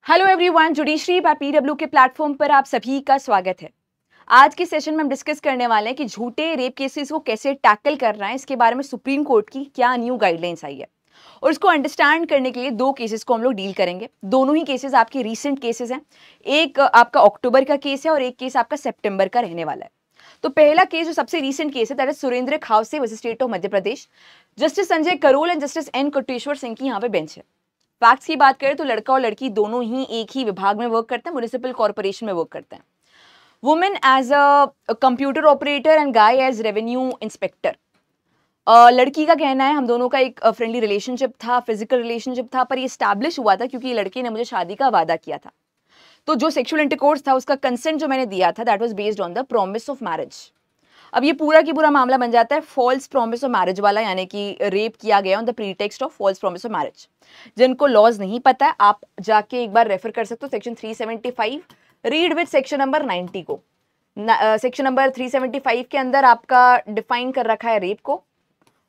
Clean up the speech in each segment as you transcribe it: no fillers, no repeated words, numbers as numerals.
Hello everyone, judiciary by PW के platform पर आप सभी का स्वागत है। आज के सेशन में हम डिस्कस करने वाले हैं कि झूठे रेप केसेस को कैसे टैकल करना है। इसके बारे में सुप्रीम कोर्ट की क्या न्यू गाइडलाइंस आई है और इसको अंडरस्टैंड करने के लिए दो केसेस को हम लोग डील करेंगे। दोनों ही केसेस आपके रीसेंट केसेस हैं। एक आपका अक्टूबर का केस है और एक केस आपका सितंबर का रहने वाला है। तो पहला केस जो सबसे रीसेंट केस है that is Surendra Khawse versus state of Madhya Pradesh. Justice Sanjay Karol and Justice N Koteswar Singh की यहाँ पे बेंच है। फैक्ट्स की बात करें तो लड़का और लड़की दोनों ही एक ही विभाग में वर्क करते हैं, म्युनिसिपल कॉर्पोरेशन में वर्क करते हैं। Women as a computer operator and guy as revenue inspector. लड़की का कहना है हम दोनों का एक फ्रेंडली रिलेशनशिप था, फिजिकल रिलेशनशिप था, पर ये स्टैब्लिश हुआ था क्योंकि लड़के ने मुझे शादी का वादा किया था। तो जो सेक्सुअल इंटरकोर्स था उसका कंसेंट जो मैंने दिया था that was based on the promise of marriage. अब ये पूरा की पूरा मामला बन जाता है फॉल्स प्रॉमिस ऑफ मैरिज वाला, यानी कि रेप किया गया on the pretext of false promise of marriage. जिनको लॉज नहीं पता है आप जाके एक बार रेफर कर सकते हो section 375, read with section number 90 को। सेक्शन नंबर 375 के अंदर आपका डिफाइन कर रखा है रेप को,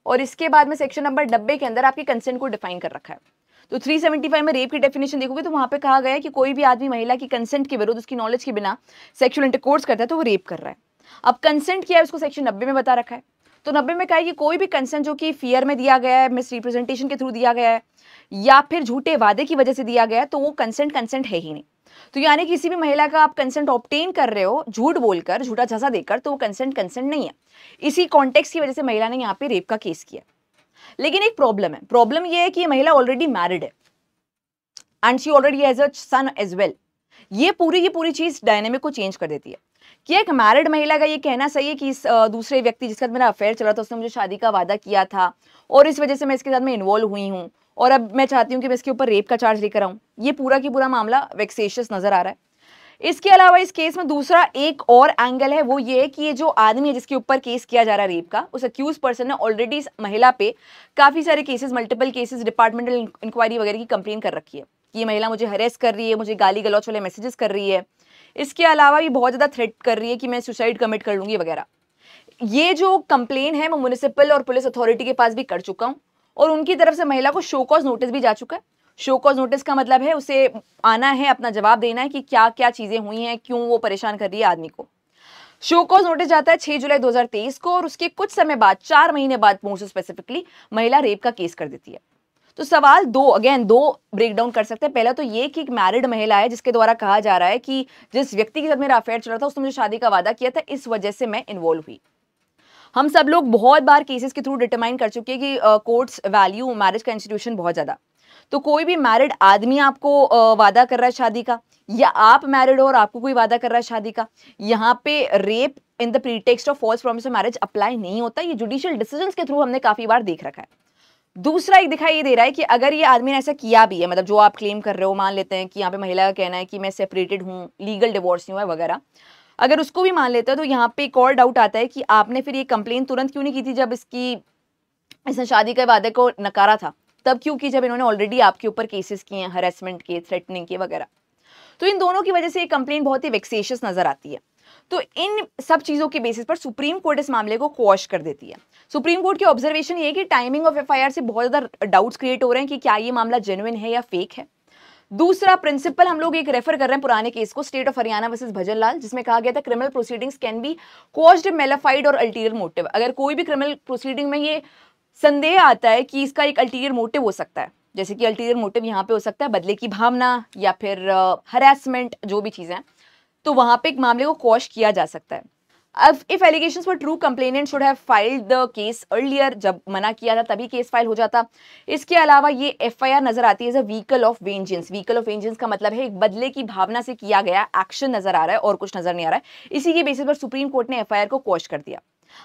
और इसके बाद में सेक्शन नंबर 90 के अंदर आपके कंसेंट को डिफाइन कर रखा है। तो 375 में रेप की डेफिनेशन देखोगे तो वहां पे कहा गया है कि कोई भी आदमी महिला की कंसेंट के विरुद्ध उसकी नॉलेज के बिना सेक्सुअल इंटरकोर्स करता है तो वो रेप कर रहा है। अब कंसेंट किया है उसको सेक्शन 90 में बता रखा है। तो 90 में कहा है कि कोई भी कंसेंट जो कि फियर में दिया गया है, मिस रिप्रेजेंटेशन के थ्रू दिया गया है या फिर झूठे वादे की वजह से दिया गया है तो वो कंसेंट है ही नहीं। तो यानी किसी भी महिला का आप कंसेंट ऑब्टेन कर रहे हो झूठ बोलकर, झूठा झांसा देकर, तो वो कंसेंट नहीं है। इसी कॉन्टेक्स्ट की वजह से महिला ने यहाँ पे रेप का केस किया। लेकिन एक प्रॉब्लम है। प्रॉब्लम ये है कि ये महिला ऑलरेडी मैरिड है and she already has a son as well. ये पूरी की पूरी चीज डायनेमिक को चेंज कर देती है कि एक मैरिड महिला का ये कहना सही है कि इस दूसरे व्यक्ति जिसके साथ मेरा अफेयर चला था उसने मुझे शादी का वादा किया था और इस वजह से मैं इसके साथ में इन्वॉल्व हुई हूँ और अब मैं चाहती हूँ कि मैं इसके ऊपर रेप का चार्ज लेकर आऊँ। ये पूरा की पूरा मामला वेक्सेशियस नजर आ रहा है। इसके अलावा इस केस में दूसरा एक और एंगल है, वो ये है कि ये जो आदमी है जिसके ऊपर केस किया जा रहा है रेप का, उस अक्यूज पर्सन ने ऑलरेडी इस महिला पे काफी सारे cases, multiple cases, departmental inquiry वगैरह की कंप्लेन कर रखी है कि ये महिला मुझे हरेस कर रही है, मुझे गाली गलौच वाले मैसेजेस कर रही है। इसके अलावा भी बहुत ज्यादा थ्रेट कर रही है कि मैं सुसाइड कमिट कर लूंगी वगैरह। ये जो कंप्लेन है मैं म्युनिसिपल और पुलिस अथॉरिटी के पास भी कर चुका हूँ और उनकी तरफ से महिला को शो कॉज नोटिस भी जा चुका है। शो कॉज नोटिस का मतलब है उसे आना है, अपना जवाब देना है कि क्या क्या चीजें हुई हैं, क्यों वो परेशान कर रही है आदमी को। शो कॉज नोटिस जाता है 6 जुलाई 2023 को और उसके कुछ समय बाद, 4 महीने बाद मोर स्पेसिफिकली, महिला रेप का केस कर देती है। तो सवाल दो ब्रेक डाउन कर सकते हैं। पहला तो ये कि एक मैरिड महिला है जिसके द्वारा कहा जा रहा है कि जिस व्यक्ति के साथ मेरा अफेयर चल रहा था उसने मुझे शादी का वादा किया था, इस वजह से मैं इन्वॉल्व हुई। हम सब लोग बहुत बार केसेस के थ्रू डिटरमाइन कर चुके हैं कि कोर्ट्स वैल्यू मैरिज का इंस्टीट्यूशन बहुत ज्यादा। तो कोई भी मैरिड आदमी आपको वादा कर रहा है शादी का, या आप मैरिड हो और आपको कोई वादा कर रहा है शादी का, यहाँ पे rape in the pretext of false promise of marriage apply नहीं होता। ये जुडिशियल डिसीजंस के थ्रू हमने काफी बार देख रखा है। दूसरा एक दिखाई ये दे रहा है कि अगर ये आदमी ने ऐसा किया भी है, मतलब जो आप क्लेम कर रहे हो, मान लेते हैं कि यहाँ पे महिला का कहना है कि मैं सेपरेटेड हूँ, लीगल डिवोर्स नहीं हुआ वगैरह, अगर उसको भी मान लेते हैं तो यहाँ पे एक और डाउट आता है कि आपने फिर ये कंप्लेन तुरंत क्यों नहीं की थी जब इसने शादी के वादे को नकारा था, तब क्यों की जब इन्होंने ऑलरेडी आपके ऊपर केसेस किए हैं, हरेसमेंट के, थ्रेटनिंग के वगैरह। तो इन दोनों की वजह से ये कंप्लेन बहुत ही वेक्सेशियस नजर आती है। तो इन सब चीजों के बेसिस पर सुप्रीम कोर्ट इस मामले को क्वॉश कर देती है। सुप्रीम कोर्ट की ऑब्जर्वेशन ये है कि टाइमिंग ऑफ एफआईआर से बहुत ज्यादा डाउट्स क्रिएट हो रहे हैं कि क्या ये मामला जेन्युइन है या फेक है। दूसरा प्रिंसिपल हम लोग एक रेफर कर रहे हैं पुराने केस को, state of Haryana versus Bhajanlal, जिसमें कहा गया था criminal proceedings can be quashed mala fide और अल्टीरियर मोटिव। अगर कोई भी क्रिमिनल प्रोसीडिंग में ये संदेह आता है कि इसका एक अल्टीरियर मोटिव हो सकता है, जैसे कि अल्टीरियर मोटिव यहाँ पे हो सकता है बदले की भावना या फिर हरासमेंट, जो भी चीजें हैं, तो वहां पे एक मामले को क्वॉश किया जा सकता है। अब if allegations were true, complainant should have filed the case earlier, जब मना किया था तभी केस फाइल हो जाता। इसके अलावा ये एफआईआर नजर आती है as a vehicle of vengeance. Vehicle of vengeance का मतलब है एक बदले की भावना से किया गया एक्शन नजर आ रहा है और कुछ नजर नहीं आ रहा है। इसी के बेसिस पर सुप्रीम कोर्ट ने एफआईआर को क्वॉश कर दिया।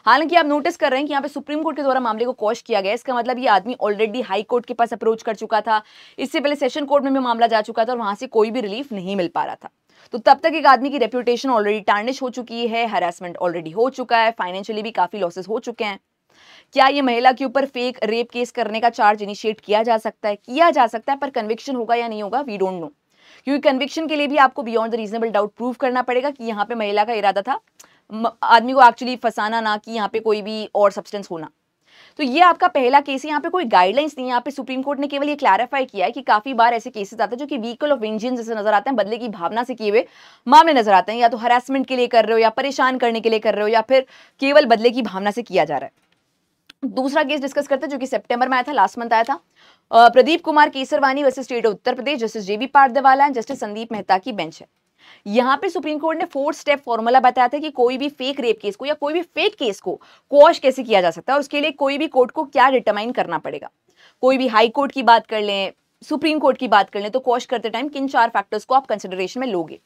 हालांकि आप नोटिस कर रहे हैं कि यहाँ पे सुप्रीम कोर्ट के द्वारा मामले को क्वॉश किया गया, इसका मतलब ये आदमी ऑलरेडी हाई कोर्ट के पास अप्रोच कर चुका था, इससे पहले सेशन कोर्ट में भी मामला जा चुका था और वहां से कोई भी रिलीफ नहीं मिल पा रहा था। तो तब तक एक आदमी की रेप्यूटेशन ऑलरेडी टार्निश हो चुकी है, हैरेसमेंट ऑलरेडी हो चुका है, फाइनेंशियली भी काफी लॉसेस हो चुके हैं। क्या ये महिला के ऊपर फेक रेप केस करने का चार्ज इनिशिएट किया जा सकता है? किया जा सकता है, पर कन्विक्शन होगा या नहीं होगा वी डोंट नो, क्योंकि कन्विक्शन के लिए भी आपको beyond the reasonable doubt prove करना पड़ेगा कि यहाँ पे महिला का इरादा था आदमी को एक्चुअली फंसाना, ना कि यहाँ पे कोई भी और सब्सटेंस होना। तो ये आपका पहला केस है, यहाँ पे कोई गाइडलाइंस नहीं है, यहाँ पे सुप्रीम कोर्ट ने केवल ये क्लैरिफाई किया है कि काफी बार ऐसे केसेस आते हैं जो कि व्हीकल ऑफ वेंजेंस जैसे नजर आते हैं, बदले की भावना से किए हुए मामले नजर आते हैं, या तो हरासमेंट के लिए कर रहे हो, या परेशान करने के लिए कर रहे हो, या फिर केवल बदले की भावना से किया जा रहा है। दूसरा केस डिस्कस करते हैं जो कि सितंबर में आया था, लास्ट मंथ आया था, Pradeep Kumar Kesarwani versus state of Uttar Pradesh, justice JB Pardiwala and justice Sandeep Mehta की बेंच है। यहाँ पे सुप्रीम कोर्ट ने 4 स्टेप फॉर्मूला बताया था कि कोई भी फेक रेप केस को या कोई भी फेक केस को क्वॉश कैसे किया जा सकता है, और उसके लिए कोई भी कोर्ट को क्या डिटरमाइन करना पड़ेगा। कोई भी हाई कोर्ट की बात कर लें, सुप्रीम कोर्ट की बात कर लें, तो क्वॉश करते टाइम किन 4 फैक्टर्स को आप कंसिडरेशन में लोगे।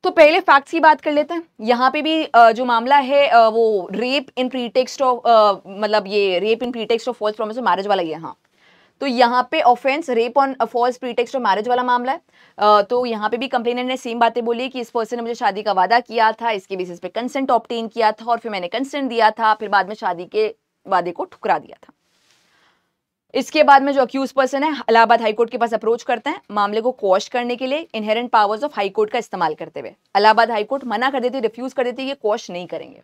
तो पहले फैक्ट्स की बात कर लेते हैं। यहाँ पे भी जो मामला है वो रेप इन प्रीटेक्स्ट ऑफ मतलब ये rape in pretext of false promise of marriage वाला ये, हाँ। तो यहाँ पे offence rape on false pretext of marriage वाला मामला है। तो यहाँ पे भी कंप्लेनेंट ने सेम बातें बोली कि इस पर्सन ने मुझे शादी का वादा किया था, इसके बेसिस पे कंसेंट ऑब्टेन किया था, और फिर मैंने कंसेंट दिया था, फिर बाद में शादी के वादे को ठुकरा दिया था। इसके बाद में जो अक्यूज पर्सन है इलाहाबाद हाईकोर्ट के पास अप्रोच करते हैं मामले को क्वॉश करने के लिए इनहेरेंट पावर्स ऑफ हाईकोर्ट का इस्तेमाल करते हुए। इलाहाबाद हाईकोर्ट मना कर देती, रिफ्यूज कर देती है, ये क्वॉश नहीं करेंगे।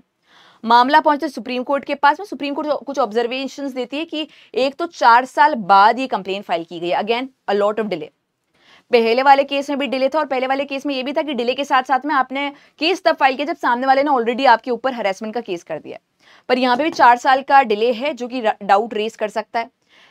मामला पहुंचते सुप्रीम कोर्ट के पास में, सुप्रीम कोर्ट कुछ ऑब्जर्वेशंस देती है कि एक तो 4 साल बाद ये कंप्लेन फाइल की गई, again a lot of delay. पहले वाले केस में भी डिले था, और पहले वाले केस में ये भी था कि डिले के साथ साथ में आपने केस तब फाइल किया जब सामने वाले ने ऑलरेडी आपके ऊपर हरेसमेंट का केस कर दिया। पर यहाँ पे भी 4 साल का डिले है जो कि डाउट रेस कर सकता है।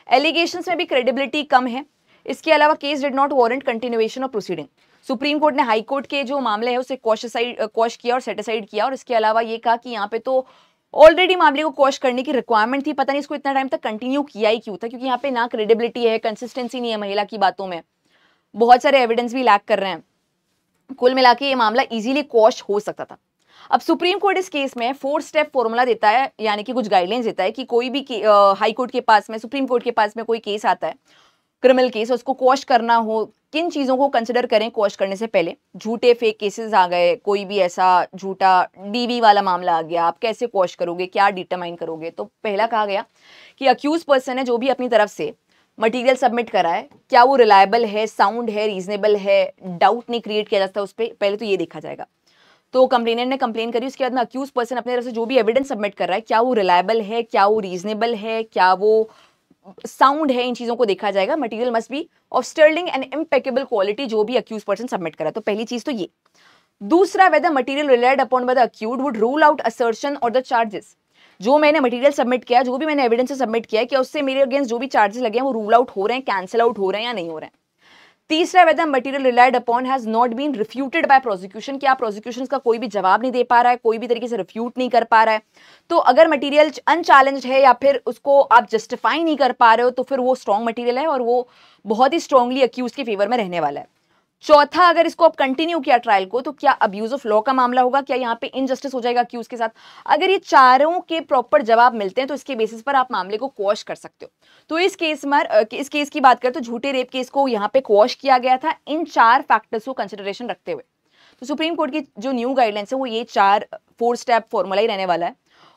एलिगेशंस में भी क्रेडिबिलिटी कम है। इसके अलावा case did not warrant continuation of proceeding. Supreme court ने हाई कोर्ट के जो मामले है उसे क्वॉश किया और सेटिसाइड किया, और इसके अलावा ये कहा कि यहाँ पे तो ऑलरेडी मामले को क्वॉश करने की रिक्वायरमेंट थी, पता नहीं इसको इतना टाइम तक कंटिन्यू किया ही क्यों था, क्योंकि यहाँ पे ना क्रेडिबिलिटी है, कंसिस्टेंसी नहीं है महिला की बातों में, बहुत सारे एविडेंस भी लैक कर रहे हैं। कुल मिला के ये मामला इजीली क्वॉश हो सकता था। अब सुप्रीम कोर्ट इस केस में 4 स्टेप फॉर्मूला देता है, यानी कि कुछ गाइडलाइंस देता है कि कोई भी हाई कोर्ट के पास में, सुप्रीम कोर्ट के पास में कोई केस आता है, क्रिमिनल केस, उसको क्वॉश करना हो, किन चीजों को कंसिडर करें क्वॉश करने से पहले। झूठे फेक केसेस आ गए, कोई भी ऐसा झूठा डीवी वाला मामला आ गया, आप कैसे क्वॉश करोगे, क्या डिटरमाइन करोगे। तो पहला कहा गया कि अक्यूज पर्सन है जो भी अपनी तरफ से मटेरियल सबमिट करा है, क्या वो रिलायबल है, साउंड है, रीजनेबल है, डाउट नहीं क्रिएट किया जाता उस पर, पहले तो ये देखा जाएगा। तो कंप्लेनेंट ने कंप्लेन करी, उसके बाद में अक्यूज पर्सन अपनी तरफ से जो भी एविडेंस सबमिट कर रहा है, क्या वो रिलायबल है, क्या वो रीजनेबल है, क्या वो साउंड है, इन चीजों को देखा जाएगा। Material must be of sterling and impeccable quality, जो भी अक्यूज पर्सन सबमिट करा। तो पहली चीज तो ये। दूसरा, whether material relied upon by the accused would rule out assertion और द चार्जेस। जो मैंने मटेरियल सबमिट किया, जो भी मैंने एविडेंस सबमिट किया है, क्या उससे मेरे अगेंस्ट जो भी चार्जेस लगे हैं वो रूल आउट हो रहे हैं, कैंसिल आउट हो रहे हैं या नहीं हो रहे हैं। तीसरा, whether material relied upon has not been refuted by prosecution, क्या प्रोसिक्यूशन का कोई भी जवाब नहीं दे पा रहा है, कोई भी तरीके से रिफ्यूट नहीं कर पा रहा है। तो अगर मटेरियल अनचैलेंज्ड है या फिर उसको आप जस्टिफाई नहीं कर पा रहे हो, तो फिर वो स्ट्रॉन्ग मटेरियल है और वो बहुत ही स्ट्रांगली अक्यूज के फेवर में रहने वाला है। चौथा, अगर इसको आप कंटिन्यू किया ट्रायल को, तो क्या अब्यूज ऑफ लॉ का मामला होगा, क्या यहाँ पे इनजस्टिस हो जाएगा अक्यूज के साथ। अगर ये चारों के प्रॉपर जवाब मिलते हैं तो इसके बेसिस पर आप मामले को क्वॉश कर सकते हो। तो इस केस की बात करें तो झूठे रेप केस को यहाँ पे क्वॉश किया गया था इन 4 फैक्टर्स को कंसिडरेशन रखते हुए। तो सुप्रीम कोर्ट की जो न्यू गाइडलाइंस है वो ये 4 स्टेप फॉर्मूला ही रहने वाला है,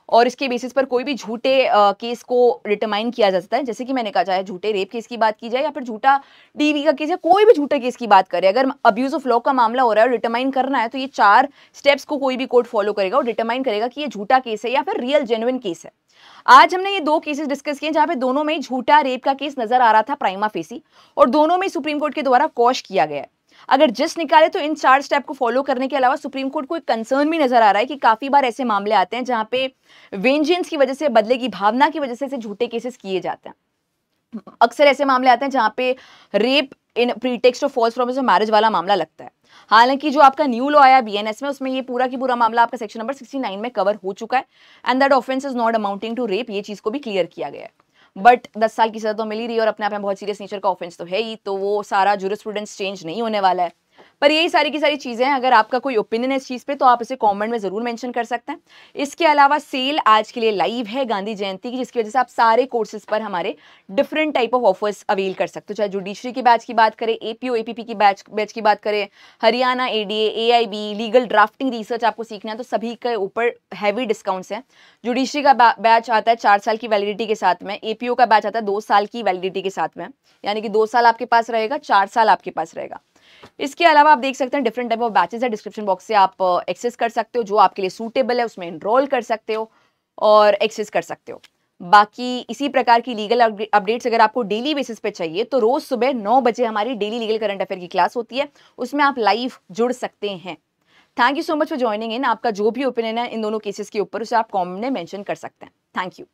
और इसके बेसिस पर कोई भी झूठे केस को डिटरमाइन किया जा सकता है। जैसे कि मैंने कहा, चाहे झूठे रेप केस की बात की जाए या फिर झूठा डीवी का केस या कोई भी झूठे केस की बात करें, अगर अब्यूज ऑफ लॉ का मामला हो रहा है और डिटरमाइन करना है, तो ये 4 स्टेप्स को कोई भी कोर्ट फॉलो करेगा और डिटरमाइन करेगा कि ये झूठा केस है या फिर रियल जेन्युइन केस है। आज हमने ये 2 केसेस डिस्कस किए जहां पे दोनों में झूठा रेप का केस नजर आ रहा था प्राइमा फेसी, और दोनों में सुप्रीम कोर्ट के द्वारा क्वॉश किया गया है। अगर जस्ट निकाले तो इन 4 स्टेप को फॉलो करने के अलावा सुप्रीम कोर्ट को एक कंसर्न भी नजर आ रहा है कि काफी बार ऐसे मामले आते हैं जहां पे वेंजेंस की वजह से, बदले की भावना की वजह से झूठे केसेस किए जाते हैं। अक्सर ऐसे मामले आते हैं जहां पे rape in pretext of false promise of marriage वाला मामला लगता है। हालांकि जो आपका न्यू लॉ आया बीएनएस में, उसमें ये पूरा की पूरा मामला आपका सेक्शन नंबर 69 में कवर हो चुका है, and that offence is not amounting to rape, ये चीज को भी क्लियर किया गया है। बट 10 साल की सजा तो मिल ही रही है और अपने आप में बहुत सीरियस नेचर का ऑफेंस तो है ही, तो वो सारा जूरिस्प्रूडेंस चेंज नहीं होने वाला है। पर यही सारी की सारी चीजें हैं। अगर आपका कोई ओपिनियन है इस चीज पे तो आप इसे कमेंट में जरूर मेंशन कर सकते हैं। इसके अलावा सेल आज के लिए लाइव है गांधी जयंती की, जिसकी वजह से आप सारे कोर्सेज पर हमारे different type of offers avail कर सकते हो। चाहे जुडिशरी की बैच की बात करें, एपीओ एपीपी की बैच की बात करें, Haryana ADA, AIB, legal drafting research आपको सीखना है तो सभी के ऊपर हैवी डिस्काउंट्स हैं। जुडिशरी का बैच आता है 4 साल की वैलिडिटी के साथ में, एपीओ का बैच आता है 2 साल की वैलिडिटी के साथ में, यानी कि 2 साल आपके पास रहेगा, 4 साल आपके पास रहेगा। इसके अलावा आप देख सकते हैं डिफरेंट टाइप ऑफ बैचेस है, डिस्क्रिप्शन बॉक्स से आप एक्सेस कर सकते हो, जो आपके लिए सूटेबल है उसमें एनरोल कर सकते हो और एक्सेस कर सकते हो। बाकी इसी प्रकार की लीगल अपडेट्स अगर आपको डेली बेसिस पे चाहिए तो रोज सुबह 9 बजे हमारी डेली लीगल करंट अफेयर की क्लास होती है, उसमें आप लाइव जुड़ सकते हैं। Thank you so much for joining in. आपका जो भी ओपिनियन है इन दोनों केसेस के ऊपर उसे आप कमेंट में मेंशन कर सकते हैं। Thank you.